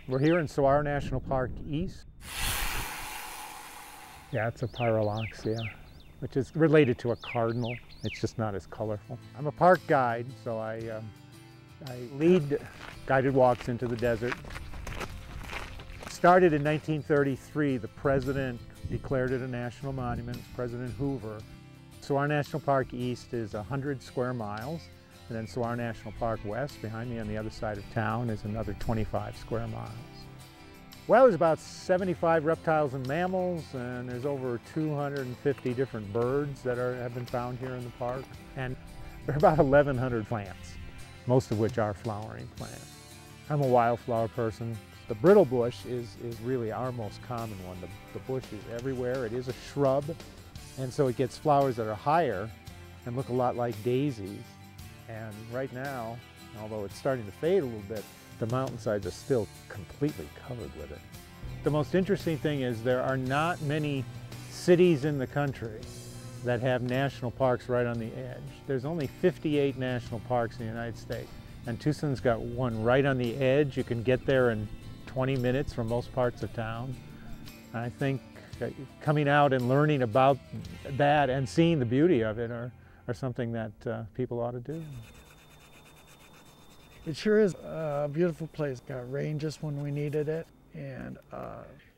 We're here in Saguaro National Park East. Yeah, it's a pyraloxia, which is related to a cardinal. It's just not as colorful. I'm a park guide, so I lead guided walks into the desert. Started in 1933, the president declared it a national monument, President Hoover. Saguaro National Park East is 100 square miles, and then Saguaro National Park West, behind me on the other side of town, is another 25 square miles. Well, there's about 75 reptiles and mammals, and there's over 250 different birds that have been found here in the park, and there are about 1,100 plants, most of which are flowering plants. I'm a wildflower person. The brittle bush is really our most common one. The bush is everywhere. It is a shrub, and so it gets flowers that are higher and look a lot like daisies. And right now, although it's starting to fade a little bit, the mountainsides are still completely covered with it. The most interesting thing is there are not many cities in the country that have national parks right on the edge. There's only 58 national parks in the United States, and Tucson's got one right on the edge. You can get there in 20 minutes from most parts of town. I think coming out and learning about that and seeing the beauty of it are something that people ought to do. It sure is a beautiful place. Got rain just when we needed it, and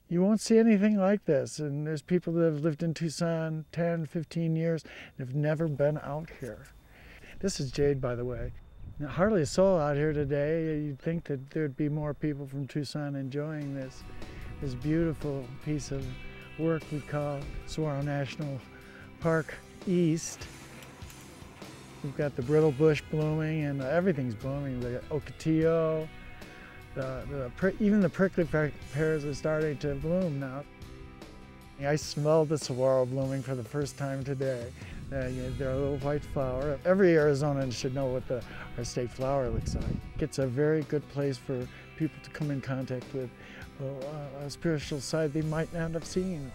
you won't see anything like this. And there's people that have lived in Tucson 10, 15 years and have never been out here. This is Jade, by the way. Hardly a soul out here today. You'd think that there'd be more people from Tucson enjoying this beautiful piece of work we call Saguaro National Park East. We've got the brittle bush blooming, and everything's blooming. The ocotillo, even the prickly pears are starting to bloom now. I smelled the saguaro blooming for the first time today. They're a little white flower. Every Arizonan should know what our state flower looks like. It's a very good place for people to come in contact with a spiritual side they might not have seen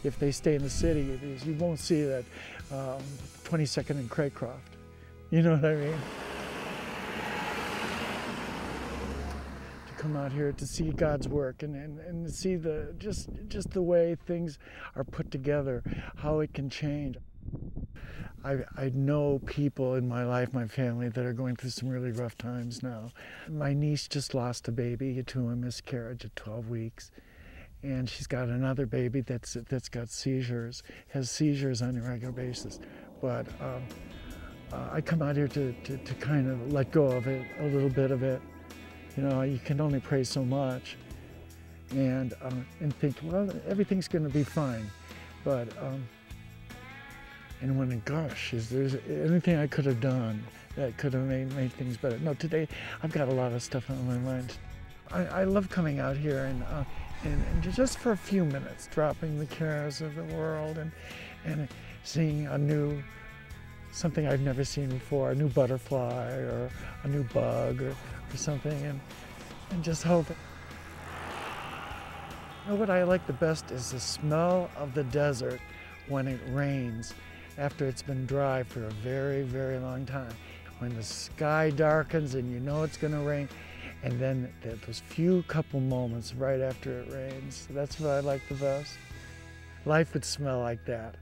if they stay in the city. You won't see that 22nd and Craycroft. You know what I mean? To come out here to see God's work and see just the way things are put together, how it can change. I know people in my life, my family, that are going through some really rough times now. My niece just lost a baby to a miscarriage at 12 weeks. And she's got another baby that's got seizures, has seizures on a regular basis. But I come out here to kind of let go of it, a little bit of it. You know, you can only pray so much, and think, well, everything's going to be fine. But and when, gosh, is there anything I could have done that could have made things better? No, today I've got a lot of stuff on my mind. I love coming out here and just for a few minutes, dropping the cares of the world and seeing something I've never seen before, a new butterfly or a new bug or something, and just hope. You know what I like the best is the smell of the desert when it rains, after it's been dry for a very, very long time. When the sky darkens and you know it's going to rain, and then those few couple moments right after it rains. That's what I like the best. Life would smell like that.